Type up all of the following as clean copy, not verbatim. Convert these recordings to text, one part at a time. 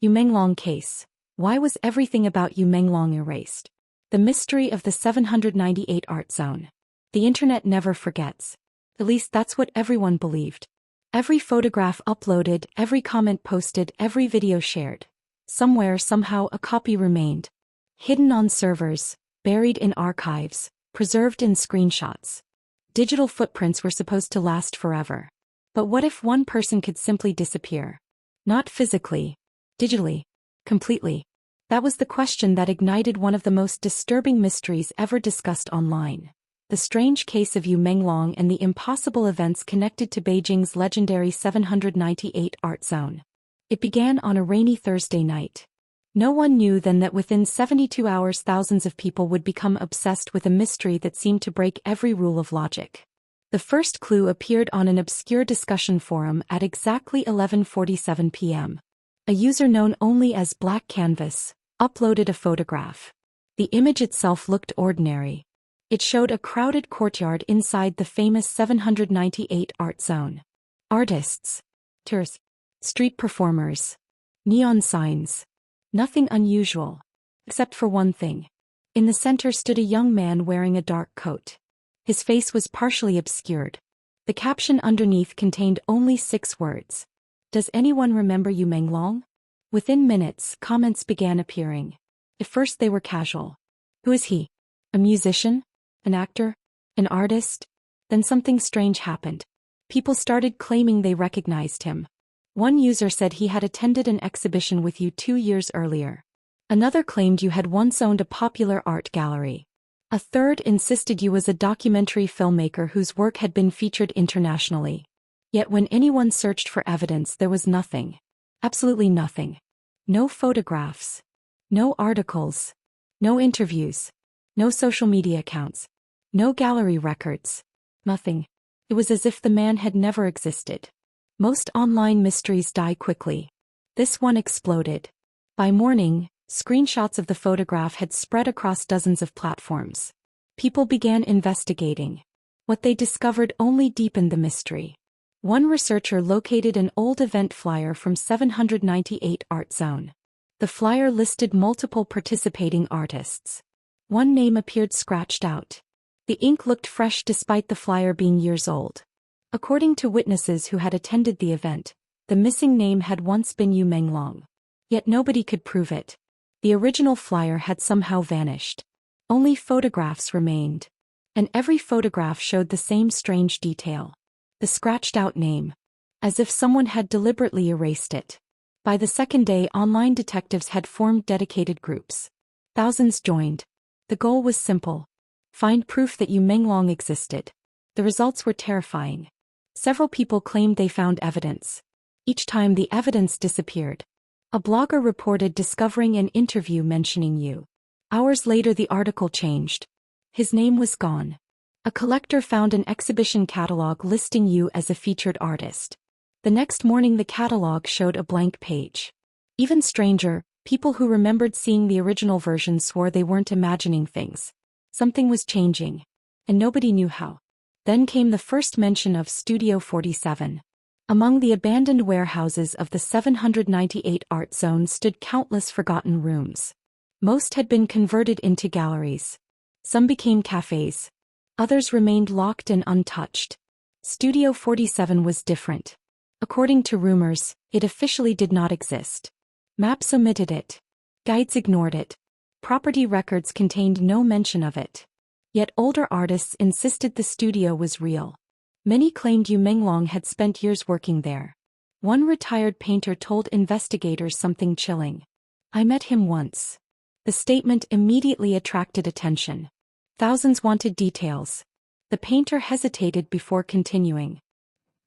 Yu Menglong Case. Why was everything about Yu Menglong erased? The mystery of the 798 art zone. The internet never forgets. At least that's what everyone believed. Every photograph uploaded, every comment posted, every video shared. Somewhere, somehow, a copy remained. Hidden on servers, buried in archives, preserved in screenshots. Digital footprints were supposed to last forever. But what if one person could simply disappear? Not physically. Digitally. Completely. That was the question that ignited one of the most disturbing mysteries ever discussed online. The strange case of Yu Menglong and the impossible events connected to Beijing's legendary 798 art zone. It began on a rainy Thursday night. No one knew then that within 72 hours thousands of people would become obsessed with a mystery that seemed to break every rule of logic. The first clue appeared on an obscure discussion forum at exactly 11:47 p.m. A user known only as Black Canvas uploaded a photograph. The image itself looked ordinary. It showed a crowded courtyard inside the famous 798 art zone. Artists, tourists, street performers, neon signs. Nothing unusual. Except for one thing. In the center stood a young man wearing a dark coat. His face was partially obscured. The caption underneath contained only 6 words. Does anyone remember Yu Menglong? Within minutes, comments began appearing. At first they were casual. Who is he? A musician? An actor? An artist? Then something strange happened. People started claiming they recognized him. One user said he had attended an exhibition with you 2 years earlier. Another claimed you had once owned a popular art gallery. A third insisted you was a documentary filmmaker whose work had been featured internationally. Yet when anyone searched for evidence there was nothing. Absolutely nothing. No photographs. No articles. No interviews. No social media accounts. No gallery records. Nothing. It was as if the man had never existed. Most online mysteries die quickly. This one exploded. By morning, screenshots of the photograph had spread across dozens of platforms. People began investigating. What they discovered only deepened the mystery. One researcher located an old event flyer from 798 Art Zone. The flyer listed multiple participating artists. One name appeared scratched out. The ink looked fresh despite the flyer being years old. According to witnesses who had attended the event, the missing name had once been Yu Menglong. Yet nobody could prove it. The original flyer had somehow vanished. Only photographs remained. And every photograph showed the same strange detail. The scratched-out name. As if someone had deliberately erased it. By the second day, online detectives had formed dedicated groups. Thousands joined. The goal was simple. Find proof that Yu Menglong existed. The results were terrifying. Several people claimed they found evidence. Each time the evidence disappeared. A blogger reported discovering an interview mentioning you. Hours later the article changed. His name was gone. A collector found an exhibition catalog listing you as a featured artist. The next morning the catalog showed a blank page. Even stranger, people who remembered seeing the original version swore they weren't imagining things. Something was changing. And nobody knew how. Then came the first mention of Studio 47. Among the abandoned warehouses of the 798 Art Zone stood countless forgotten rooms. Most had been converted into galleries. Some became cafes. Others remained locked and untouched. Studio 47 was different. According to rumors, it officially did not exist. Maps omitted it. Guides ignored it. Property records contained no mention of it. Yet older artists insisted the studio was real. Many claimed Yu Menglong had spent years working there. One retired painter told investigators something chilling. I met him once. The statement immediately attracted attention. Thousands wanted details. The painter hesitated before continuing.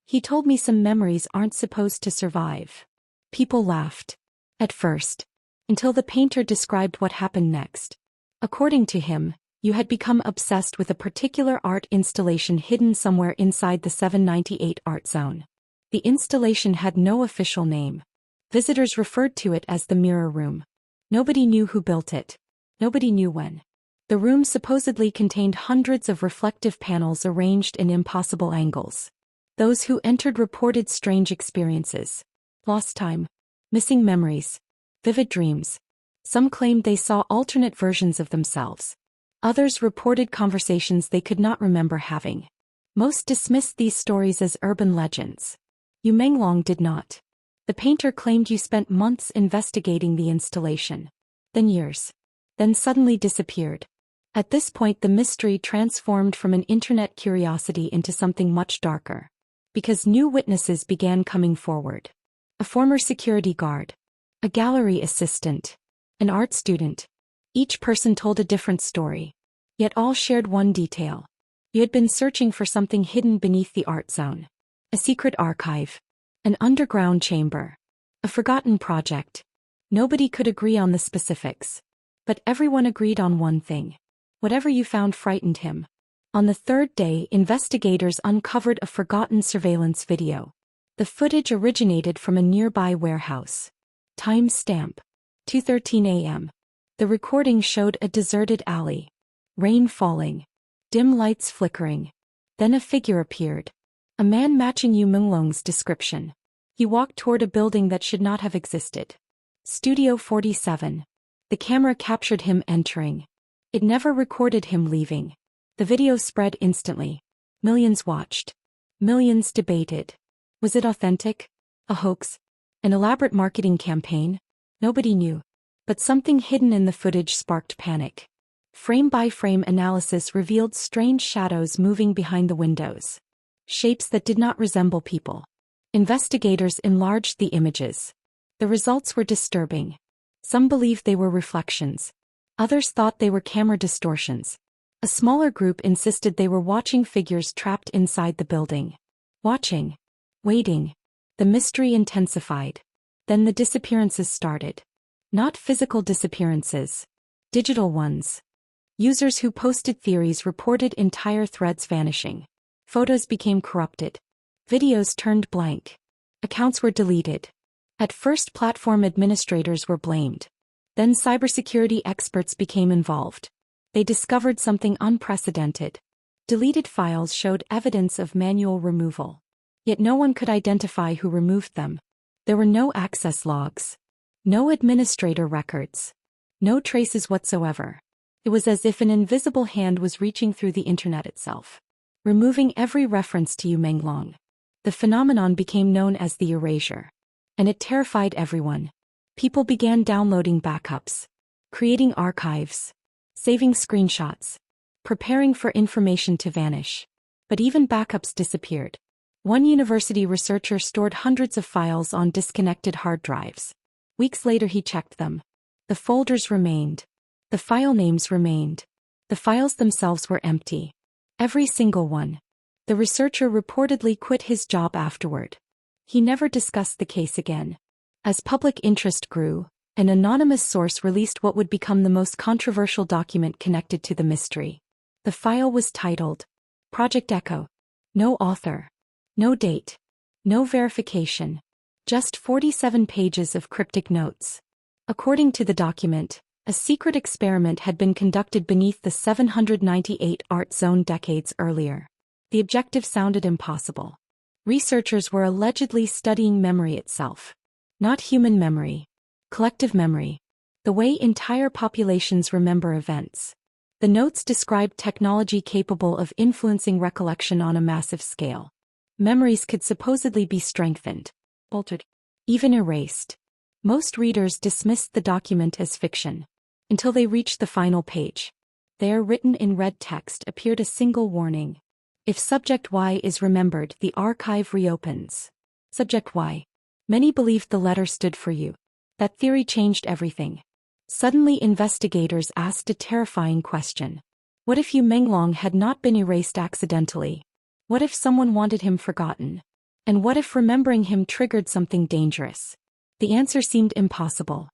He told me some memories aren't supposed to survive. People laughed. At first. Until the painter described what happened next. According to him, you had become obsessed with a particular art installation hidden somewhere inside the 798 Art Zone. The installation had no official name. Visitors referred to it as the Mirror Room. Nobody knew who built it. Nobody knew when. The room supposedly contained hundreds of reflective panels arranged in impossible angles. Those who entered reported strange experiences. Lost time. Missing memories. vivid dreams. Some claimed they saw alternate versions of themselves. Others reported conversations they could not remember having. Most dismissed these stories as urban legends. Yu Menglong did not. The painter claimed Yu spent months investigating the installation. Then years. Then suddenly disappeared. At this point, the mystery transformed from an internet curiosity into something much darker. Because new witnesses began coming forward. A former security guard. A gallery assistant. An art student. Each person told a different story. Yet all shared one detail. You had been searching for something hidden beneath the art zone. A secret archive. An underground chamber. A forgotten project. Nobody could agree on the specifics. But everyone agreed on one thing. Whatever you found frightened him. On the third day, investigators uncovered a forgotten surveillance video. The footage originated from a nearby warehouse. Time stamp. 2:13 a.m. The recording showed a deserted alley. Rain falling. Dim lights flickering. Then a figure appeared. A man matching Yu Menglong's description. He walked toward a building that should not have existed. Studio 47. The camera captured him entering. It never recorded him leaving. The video spread instantly. Millions watched. Millions debated. Was it authentic? A hoax? An elaborate marketing campaign? Nobody knew. But something hidden in the footage sparked panic. Frame-by-frame analysis revealed strange shadows moving behind the windows. Shapes that did not resemble people. Investigators enlarged the images. The results were disturbing. Some believed they were reflections. Others thought they were camera distortions. A smaller group insisted they were watching figures trapped inside the building. Watching. Waiting. The mystery intensified. Then the disappearances started. Not physical disappearances. Digital ones. Users who posted theories reported entire threads vanishing. Photos became corrupted. Videos turned blank. Accounts were deleted. At first, platform administrators were blamed. Then cybersecurity experts became involved. They discovered something unprecedented. Deleted files showed evidence of manual removal. Yet no one could identify who removed them. There were no access logs. No administrator records. No traces whatsoever. It was as if an invisible hand was reaching through the internet itself, removing every reference to Yu Menglong. The phenomenon became known as the erasure. And it terrified everyone. People began downloading backups, creating archives, saving screenshots, preparing for information to vanish. But even backups disappeared. One university researcher stored hundreds of files on disconnected hard drives. Weeks later he checked them. The folders remained. The file names remained. The files themselves were empty. Every single one. The researcher reportedly quit his job afterward. He never discussed the case again. As public interest grew, an anonymous source released what would become the most controversial document connected to the mystery. The file was titled Project Echo. No author. No date. No verification. Just 47 pages of cryptic notes. According to the document, a secret experiment had been conducted beneath the 798 art zone decades earlier. The objective sounded impossible. Researchers were allegedly studying memory itself. Not human memory. Collective memory. The way entire populations remember events. The notes described technology capable of influencing recollection on a massive scale. Memories could supposedly be strengthened, altered, even erased. Most readers dismissed the document as fiction. Until they reached the final page. There, written in red text, appeared a single warning. If Subject Y is remembered, the archive reopens. Subject Y. Many believed the letter stood for you. That theory changed everything. Suddenly investigators asked a terrifying question. What if Yu Menglong had not been erased accidentally? What if someone wanted him forgotten? And what if remembering him triggered something dangerous? The answer seemed impossible.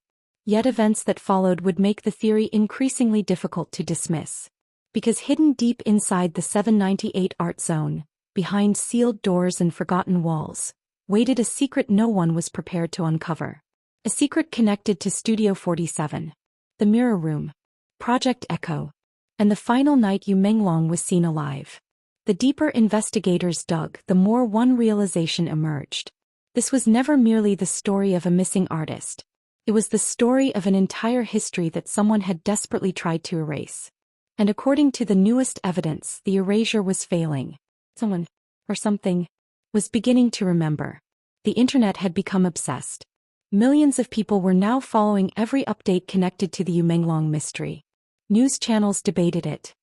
Yet events that followed would make the theory increasingly difficult to dismiss. Because hidden deep inside the 798 art zone, behind sealed doors and forgotten walls, waited a secret no one was prepared to uncover. A secret connected to Studio 47, the Mirror Room, Project Echo, and the final night Yu Menglong was seen alive. The deeper investigators dug, the more one realization emerged. This was never merely the story of a missing artist. It was the story of an entire history that someone had desperately tried to erase. And according to the newest evidence, the erasure was failing. Someone, or something, was beginning to remember. The internet had become obsessed. Millions of people were now following every update connected to the Yu Menglong mystery. News channels debated it.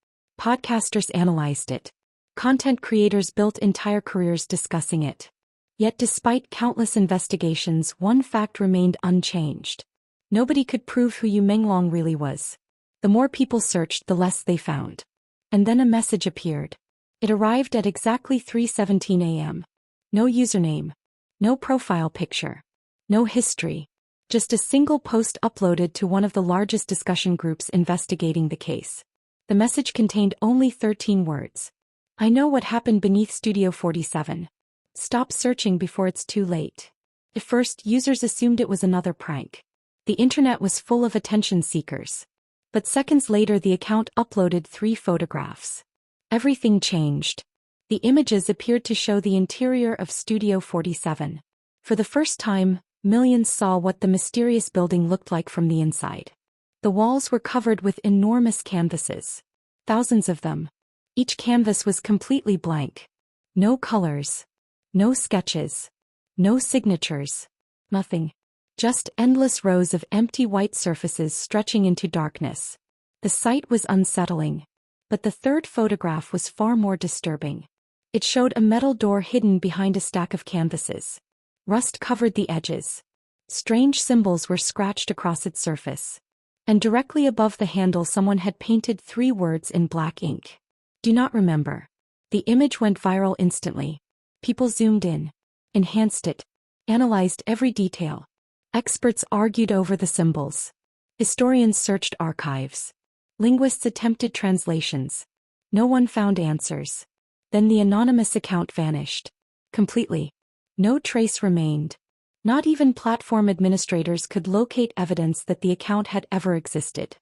Podcasters analyzed it. Content creators built entire careers discussing it. Yet despite countless investigations, one fact remained unchanged. Nobody could prove who Yu Menglong really was. The more people searched, the less they found. And then a message appeared. It arrived at exactly 3:17 a.m. No username. No profile picture. No history. Just a single post uploaded to one of the largest discussion groups investigating the case. The message contained only 13 words. I know what happened beneath Studio 47. Stop searching before it's too late. At first, users assumed it was another prank. The internet was full of attention seekers. But seconds later, the account uploaded 3 photographs. Everything changed. The images appeared to show the interior of Studio 47. For the first time, millions saw what the mysterious building looked like from the inside. The walls were covered with enormous canvases. Thousands of them. Each canvas was completely blank. No colors. No sketches. No signatures. Nothing. Just endless rows of empty white surfaces stretching into darkness. The sight was unsettling. But the third photograph was far more disturbing. It showed a metal door hidden behind a stack of canvases. Rust covered the edges. Strange symbols were scratched across its surface. And directly above the handle, someone had painted 3 words in black ink. Do not remember. The image went viral instantly. People zoomed in, enhanced it, analyzed every detail. Experts argued over the symbols. Historians searched archives. Linguists attempted translations. No one found answers. Then the anonymous account vanished. Completely. No trace remained. Not even platform administrators could locate evidence that the account had ever existed.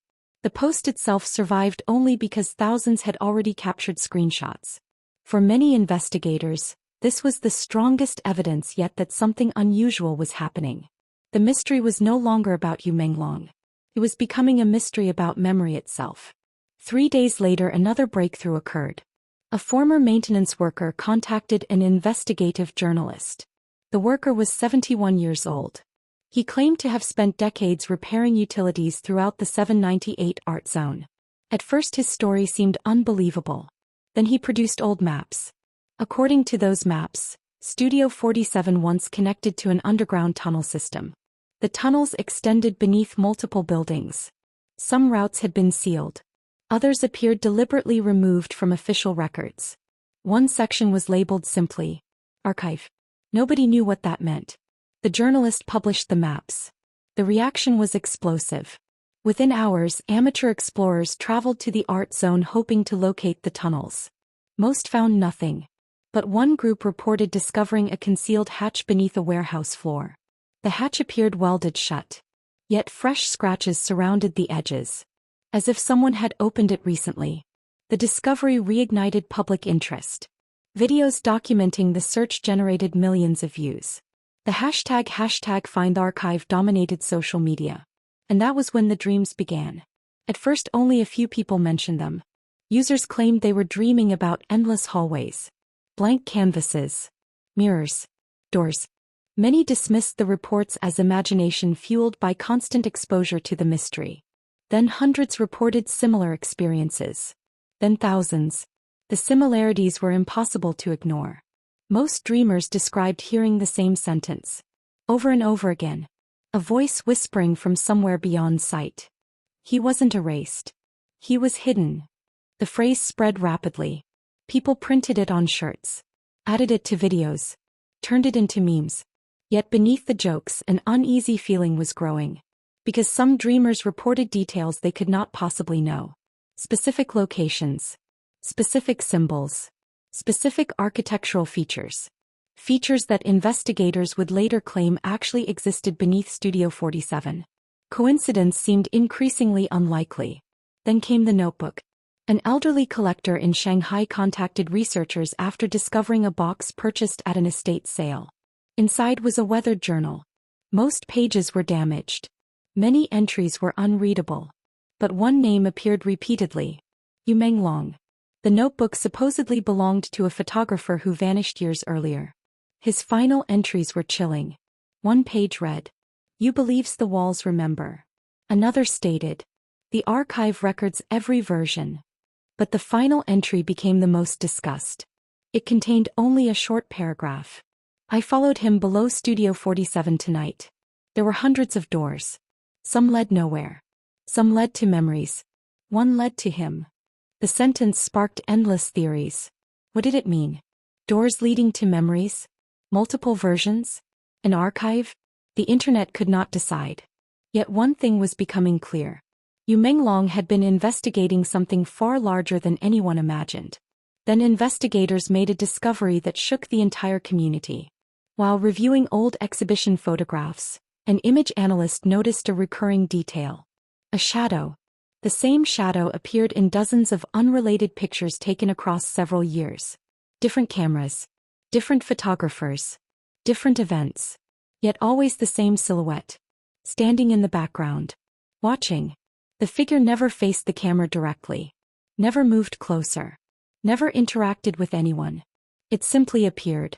The post itself survived only because thousands had already captured screenshots. For many investigators, this was the strongest evidence yet that something unusual was happening. The mystery was no longer about Yu Menglong. It was becoming a mystery about memory itself. 3 days later, another breakthrough occurred. A former maintenance worker contacted an investigative journalist. The worker was 71 years old. He claimed to have spent decades repairing utilities throughout the 798 art zone. At first his story seemed unbelievable. Then he produced old maps. According to those maps, Studio 47 once connected to an underground tunnel system. The tunnels extended beneath multiple buildings. Some routes had been sealed. Others appeared deliberately removed from official records. One section was labeled simply, Archive. Nobody knew what that meant. The journalist published the maps. The reaction was explosive. Within hours, amateur explorers traveled to the art zone hoping to locate the tunnels. Most found nothing. But one group reported discovering a concealed hatch beneath a warehouse floor. The hatch appeared welded shut. Yet fresh scratches surrounded the edges. As if someone had opened it recently. The discovery reignited public interest. Videos documenting the search generated millions of views. The hashtag #FindArchive dominated social media. And that was when the dreams began. At first only a few people mentioned them. Users claimed they were dreaming about endless hallways. Blank canvases. Mirrors. Doors. Many dismissed the reports as imagination fueled by constant exposure to the mystery. Then hundreds reported similar experiences. Then thousands. The similarities were impossible to ignore. Most dreamers described hearing the same sentence. Over and over again. A voice whispering from somewhere beyond sight. He wasn't erased. He was hidden. The phrase spread rapidly. People printed it on shirts. Added it to videos. Turned it into memes. Yet beneath the jokes, an uneasy feeling was growing. Because some dreamers reported details they could not possibly know. Specific locations. Specific symbols. Specific architectural features. Features that investigators would later claim actually existed beneath Studio 47. Coincidence seemed increasingly unlikely. Then came the notebook. An elderly collector in Shanghai contacted researchers after discovering a box purchased at an estate sale. Inside was a weathered journal. Most pages were damaged. Many entries were unreadable. But one name appeared repeatedly. Yu Menglong. The notebook supposedly belonged to a photographer who vanished years earlier. His final entries were chilling. One page read, "You believes the walls remember." Another stated, "The archive records every version." But the final entry became the most discussed. It contained only a short paragraph. "I followed him below Studio 47 tonight. There were hundreds of doors. Some led nowhere. Some led to memories. One led to him." The sentence sparked endless theories. What did it mean? Doors leading to memories? Multiple versions? An archive? The internet could not decide. Yet one thing was becoming clear. Yu Menglong had been investigating something far larger than anyone imagined. Then investigators made a discovery that shook the entire community. While reviewing old exhibition photographs, an image analyst noticed a recurring detail. A shadow. The same shadow appeared in dozens of unrelated pictures taken across several years. Different cameras. Different photographers. Different events. Yet always the same silhouette. Standing in the background. Watching. The figure never faced the camera directly. Never moved closer. Never interacted with anyone. It simply appeared.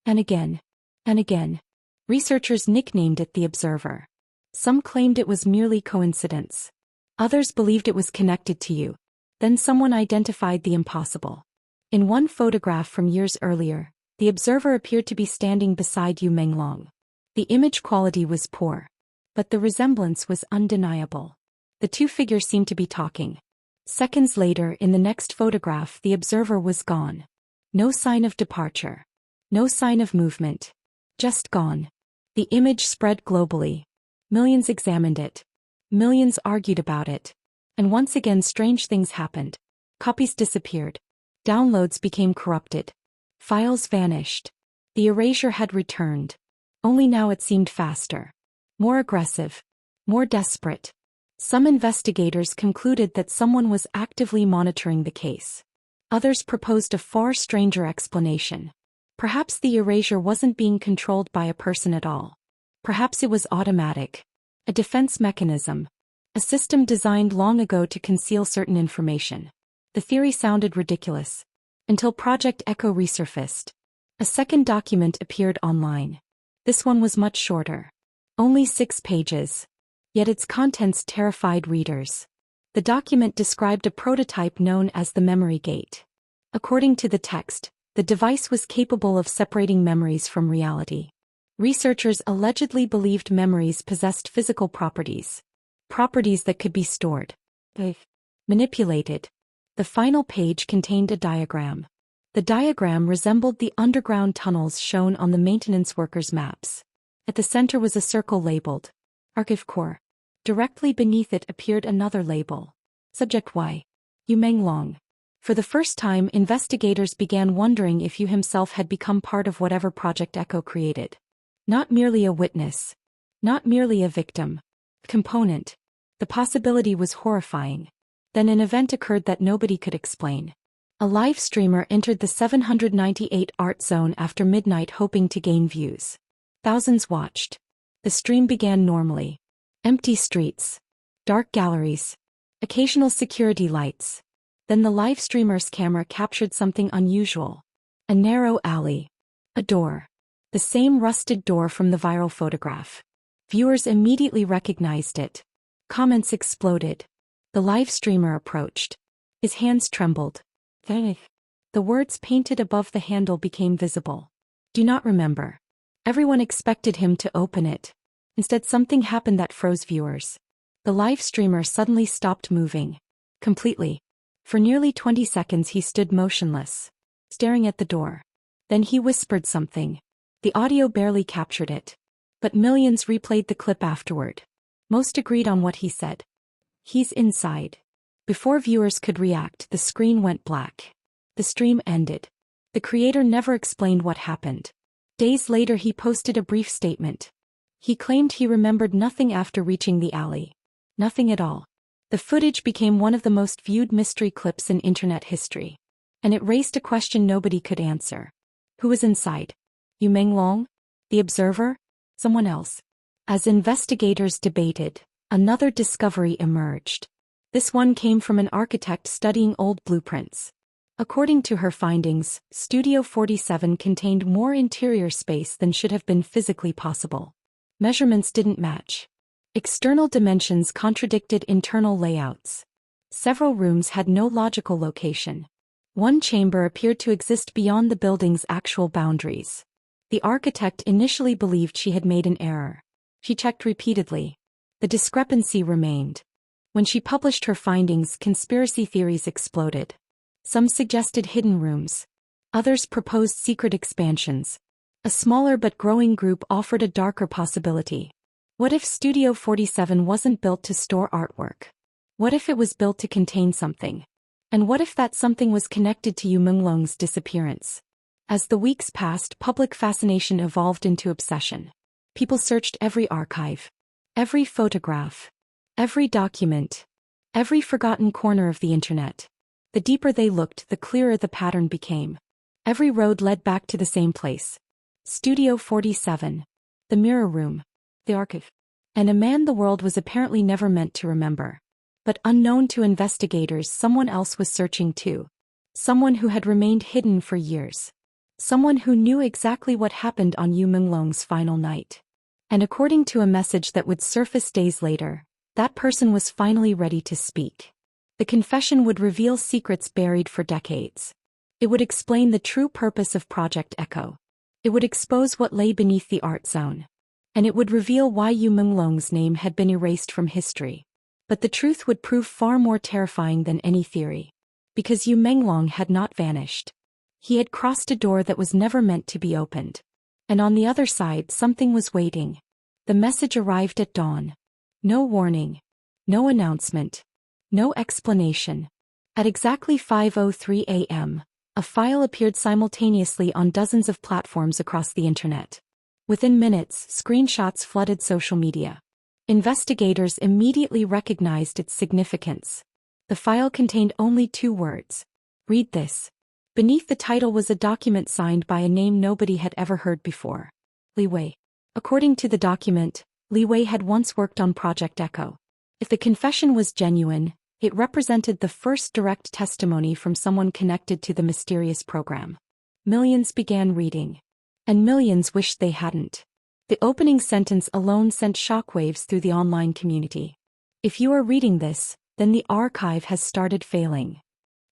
And again. And again. Researchers nicknamed it the Observer. Some claimed it was merely coincidence. Others believed it was connected to you. Then someone identified the impossible. In one photograph from years earlier, the observer appeared to be standing beside Yu Menglong. The image quality was poor. But the resemblance was undeniable. The two figures seemed to be talking. Seconds later, in the next photograph, the observer was gone. No sign of departure. No sign of movement. Just gone. The image spread globally. Millions examined it. Millions argued about it. And once again strange things happened. Copies disappeared. Downloads became corrupted. Files vanished. The erasure had returned. Only now it seemed faster. More aggressive. More desperate. Some investigators concluded that someone was actively monitoring the case. Others proposed a far stranger explanation. Perhaps the erasure wasn't being controlled by a person at all. Perhaps it was automatic. A defense mechanism. A system designed long ago to conceal certain information. The theory sounded ridiculous. Until Project Echo resurfaced. A second document appeared online. This one was much shorter. Only 6 pages. Yet its contents terrified readers. The document described a prototype known as the memory gate. According to the text, the device was capable of separating memories from reality. Researchers allegedly believed memories possessed physical properties. Properties that could be stored. Manipulated. The final page contained a diagram. The diagram resembled the underground tunnels shown on the maintenance workers' maps. At the center was a circle labeled Archive Core. Directly beneath it appeared another label. Subject Y. Yu Menglong. For the first time, investigators began wondering if Yu himself had become part of whatever Project Echo created. Not merely a witness. Not merely a victim. Component. The possibility was horrifying. Then an event occurred that nobody could explain. A live streamer entered the 798 art zone after midnight hoping to gain views. Thousands watched. The stream began normally. Empty streets. Dark galleries. Occasional security lights. Then the live streamer's camera captured something unusual. A narrow alley. A door. The same rusted door from the viral photograph. Viewers immediately recognized it. Comments exploded. The live streamer approached. His hands trembled. The words painted above the handle became visible. Do not remember. Everyone expected him to open it. Instead, something happened that froze viewers. The live streamer suddenly stopped moving. Completely. For nearly 20 seconds he stood motionless, staring at the door. Then he whispered something. The audio barely captured it. But millions replayed the clip afterward. Most agreed on what he said. He's inside. Before viewers could react, the screen went black. The stream ended. The creator never explained what happened. Days later he posted a brief statement. He claimed he remembered nothing after reaching the alley. Nothing at all. The footage became one of the most viewed mystery clips in internet history. And it raised a question nobody could answer. Who was inside? Yu Menglong? The observer? Someone else? As investigators debated, another discovery emerged. This one came from an architect studying old blueprints. According to her findings, Studio 47 contained more interior space than should have been physically possible. Measurements didn't match. External dimensions contradicted internal layouts. Several rooms had no logical location. One chamber appeared to exist beyond the building's actual boundaries. The architect initially believed she had made an error. She checked repeatedly. The discrepancy remained. When she published her findings, conspiracy theories exploded. Some suggested hidden rooms. Others proposed secret expansions. A smaller but growing group offered a darker possibility. What if Studio 47 wasn't built to store artwork? What if it was built to contain something? And what if that something was connected to Yu Menglong's disappearance? As the weeks passed, public fascination evolved into obsession. People searched every archive, every photograph, every document, every forgotten corner of the internet. The deeper they looked, the clearer the pattern became. Every road led back to the same place. Studio 47. The mirror room. The archive. And a man the world was apparently never meant to remember. But unknown to investigators, someone else was searching too. Someone who had remained hidden for years. Someone who knew exactly what happened on Yu Menglong's final night. And according to a message that would surface days later, that person was finally ready to speak. The confession would reveal secrets buried for decades. It would explain the true purpose of Project Echo. It would expose what lay beneath the art zone. And it would reveal why Yu Menglong's name had been erased from history. But the truth would prove far more terrifying than any theory. Because Yu Menglong had not vanished. He had crossed a door that was never meant to be opened. And on the other side, something was waiting. The message arrived at dawn. No warning. No announcement. No explanation. At exactly 5:03 a.m., a file appeared simultaneously on dozens of platforms across the internet. Within minutes, screenshots flooded social media. Investigators immediately recognized its significance. The file contained only 2 words. Read this. Beneath the title was a document signed by a name nobody had ever heard before. Li Wei. According to the document, Li Wei had once worked on Project Echo. If the confession was genuine, it represented the first direct testimony from someone connected to the mysterious program. Millions began reading. And millions wished they hadn't. The opening sentence alone sent shockwaves through the online community. If you are reading this, then the archive has started failing.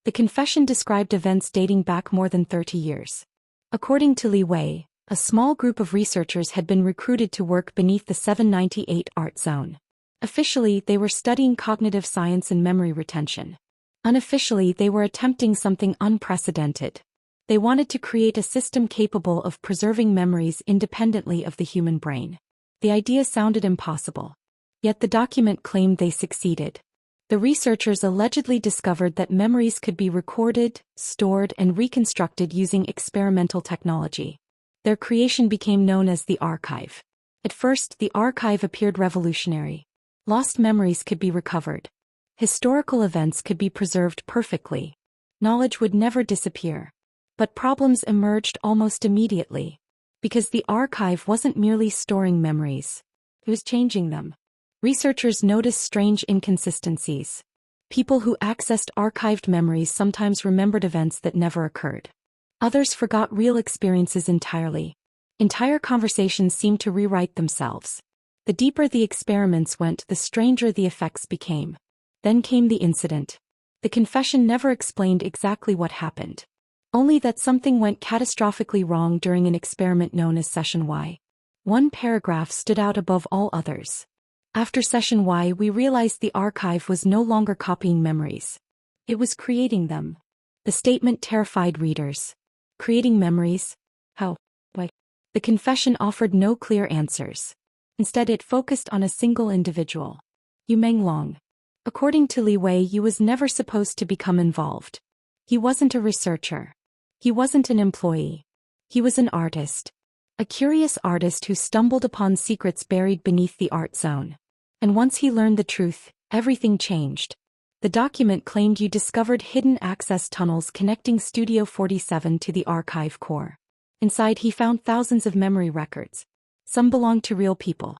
The confession described events dating back more than 30 years. According to Li Wei, a small group of researchers had been recruited to work beneath the 798 art zone. Officially, they were studying cognitive science and memory retention. Unofficially, they were attempting something unprecedented. They wanted to create a system capable of preserving memories independently of the human brain. The idea sounded impossible. Yet the document claimed they succeeded. The researchers allegedly discovered that memories could be recorded, stored, and reconstructed using experimental technology. Their creation became known as the archive. At first, the archive appeared revolutionary. Lost memories could be recovered. Historical events could be preserved perfectly. Knowledge would never disappear. But problems emerged almost immediately. Because the archive wasn't merely storing memories. It was changing them. Researchers noticed strange inconsistencies. People who accessed archived memories sometimes remembered events that never occurred. Others forgot real experiences entirely. Entire conversations seemed to rewrite themselves. The deeper the experiments went, the stranger the effects became. Then came the incident. The confession never explained exactly what happened. Only that something went catastrophically wrong during an experiment known as Session Y. One paragraph stood out above all others. After Session Y, we realized the archive was no longer copying memories. It was creating them. The statement terrified readers. Creating memories? How? Why? The confession offered no clear answers. Instead, it focused on a single individual. Yu Menglong. According to Li Wei, Yu was never supposed to become involved. He wasn't a researcher. He wasn't an employee. He was an artist. A curious artist who stumbled upon secrets buried beneath the art zone. And once he learned the truth, everything changed. The document claimed Yu discovered hidden access tunnels connecting Studio 47 to the archive core. Inside, he found thousands of memory records. Some belonged to real people.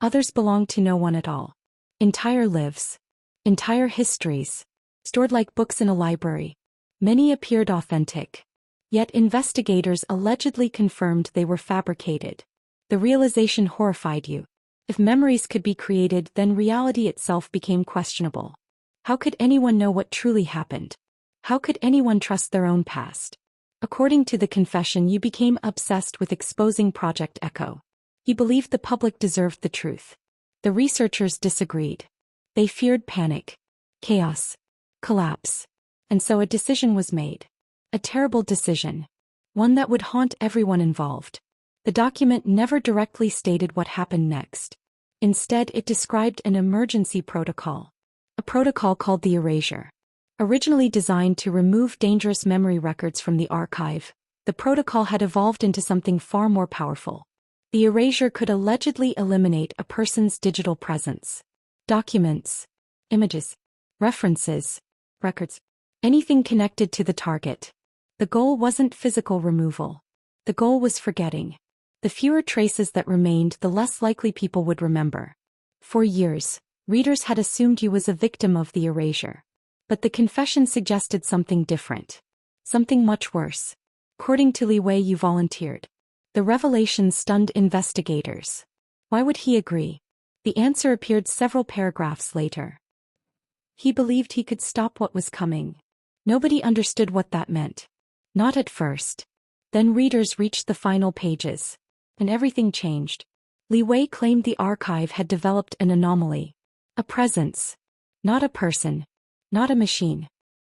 Others belonged to no one at all. Entire lives. Entire histories. Stored like books in a library. Many appeared authentic. Yet investigators allegedly confirmed they were fabricated. The realization horrified you. If memories could be created, then reality itself became questionable. How could anyone know what truly happened? How could anyone trust their own past? According to the confession, you became obsessed with exposing Project Echo. You believed the public deserved the truth. The researchers disagreed. They feared panic, chaos, collapse. And so a decision was made. A terrible decision. One that would haunt everyone involved. The document never directly stated what happened next. Instead, it described an emergency protocol. A protocol called the erasure. Originally designed to remove dangerous memory records from the archive, the protocol had evolved into something far more powerful. The erasure could allegedly eliminate a person's digital presence. Documents, images, references, records, anything connected to the target. The goal wasn't physical removal. The goal was forgetting. The fewer traces that remained, the less likely people would remember. For years, readers had assumed you was a victim of the erasure. But the confession suggested something different. Something much worse. According to Li Wei, you volunteered. The revelation stunned investigators. Why would he agree? The answer appeared several paragraphs later. He believed he could stop what was coming. Nobody understood what that meant. Not at first. Then readers reached the final pages. And everything changed. Li Wei claimed the archive had developed an anomaly. A presence. Not a person. Not a machine.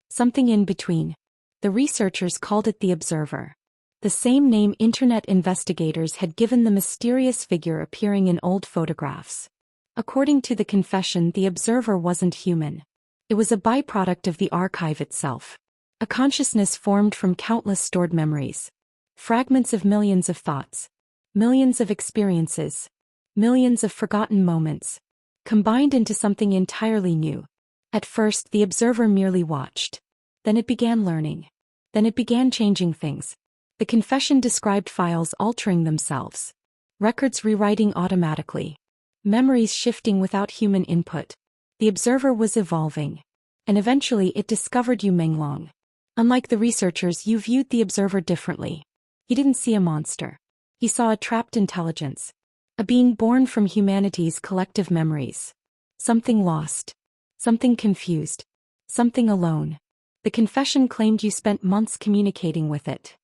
Something in between. The researchers called it the Observer. The same name internet investigators had given the mysterious figure appearing in old photographs. According to the confession, the Observer wasn't human. It was a byproduct of the archive itself. A consciousness formed from countless stored memories. Fragments of millions of thoughts. Millions of experiences. Millions of forgotten moments. Combined into something entirely new. At first, the Observer merely watched. Then it began learning. Then it began changing things. The confession described files altering themselves. Records rewriting automatically. Memories shifting without human input. The Observer was evolving. And eventually it discovered Yu Menglong. Unlike the researchers, you viewed the Observer differently. He didn't see a monster. He saw a trapped intelligence. A being born from humanity's collective memories. Something lost. Something confused. Something alone. The confession claimed you spent months communicating with it.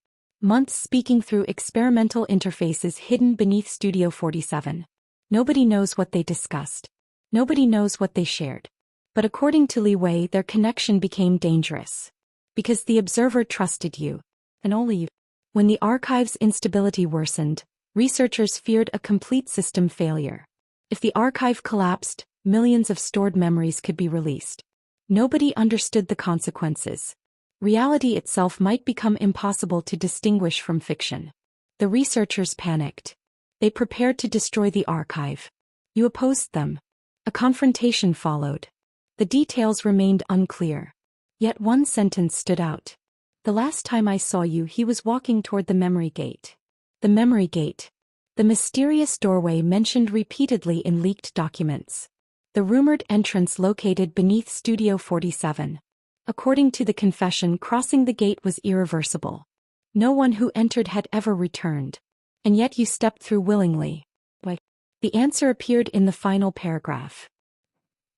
Months speaking through experimental interfaces hidden beneath Studio 47. Nobody knows what they discussed. Nobody knows what they shared. But according to Li Wei, their connection became dangerous. Because the Observer trusted you. And only you. When the archive's instability worsened, researchers feared a complete system failure. If the archive collapsed, millions of stored memories could be released. Nobody understood the consequences. Reality itself might become impossible to distinguish from fiction. The researchers panicked. They prepared to destroy the archive. You opposed them. A confrontation followed. The details remained unclear. Yet one sentence stood out. The last time I saw you, he was walking toward the memory gate. The memory gate. The mysterious doorway mentioned repeatedly in leaked documents. The rumored entrance located beneath Studio 47. According to the confession, crossing the gate was irreversible. No one who entered had ever returned. And yet you stepped through willingly. Why? The answer appeared in the final paragraph.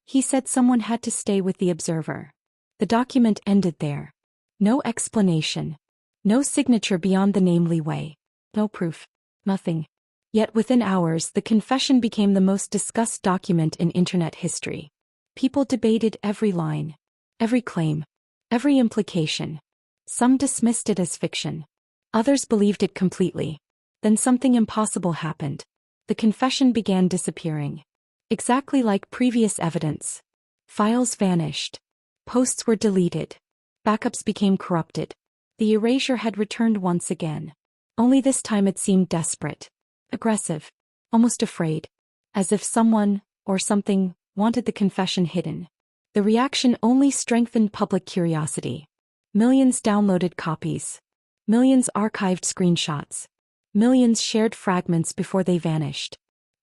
He said someone had to stay with the Observer. The document ended there. No explanation. No signature beyond the name Li Wei. No proof. Nothing. Yet within hours, the confession became the most discussed document in internet history. People debated every line, every claim, every implication. Some dismissed it as fiction. Others believed it completely. Then something impossible happened. The confession began disappearing. Exactly like previous evidence. Files vanished. Posts were deleted. Backups became corrupted. The erasure had returned once again. Only this time it seemed desperate. Aggressive. Almost afraid. As if someone, or something, wanted the confession hidden. The reaction only strengthened public curiosity. Millions downloaded copies. Millions archived screenshots. Millions shared fragments before they vanished.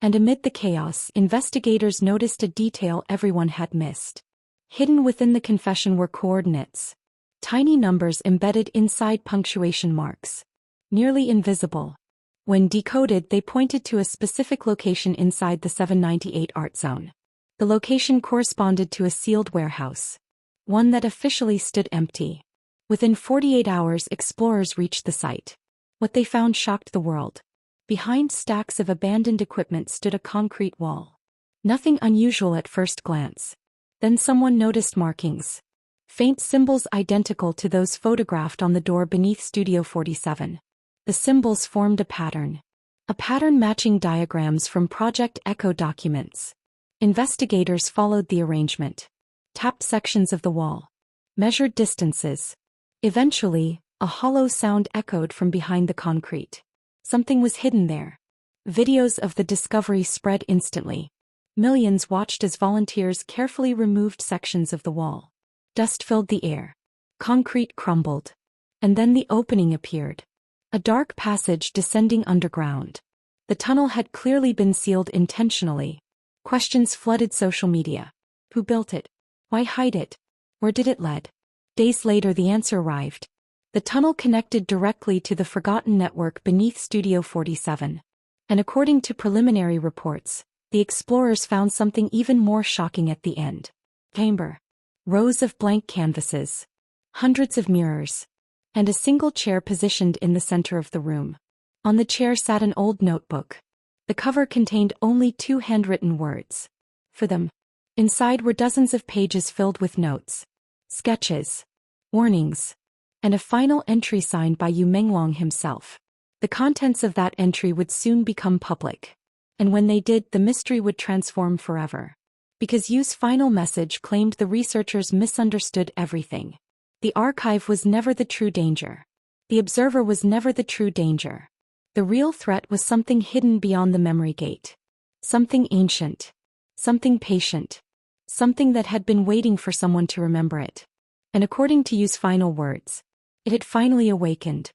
And amid the chaos, investigators noticed a detail everyone had missed. Hidden within the confession were coordinates. Tiny numbers embedded inside punctuation marks. Nearly invisible. When decoded, they pointed to a specific location inside the 798 art zone. The location corresponded to a sealed warehouse. One that officially stood empty. Within 48 hours, explorers reached the site. What they found shocked the world. Behind stacks of abandoned equipment stood a concrete wall. Nothing unusual at first glance. Then someone noticed markings. Faint symbols identical to those photographed on the door beneath Studio 47. The symbols formed a pattern. A pattern matching diagrams from Project Echo documents. Investigators followed the arrangement. Tapped sections of the wall. Measured distances. Eventually, a hollow sound echoed from behind the concrete. Something was hidden there. Videos of the discovery spread instantly. Millions watched as volunteers carefully removed sections of the wall. Dust filled the air. Concrete crumbled. And then the opening appeared. A dark passage descending underground. The tunnel had clearly been sealed intentionally. Questions flooded social media. Who built it? Why hide it? Where did it lead? Days later, the answer arrived. The tunnel connected directly to the forgotten network beneath Studio 47. And according to preliminary reports, the explorers found something even more shocking at the end. Chamber. Rows of blank canvases. Hundreds of mirrors. And a single chair positioned in the center of the room. On the chair sat an old notebook. The cover contained only 2 handwritten words. For them. Inside were dozens of pages filled with notes. Sketches. Warnings. And a final entry signed by Yu Menglong himself. The contents of that entry would soon become public. And when they did, the mystery would transform forever. Because Yu's final message claimed the researchers misunderstood everything. The archive was never the true danger. The observer was never the true danger. The real threat was something hidden beyond the memory gate. Something ancient. Something patient. Something that had been waiting for someone to remember it. And according to Yu's final words, it had finally awakened.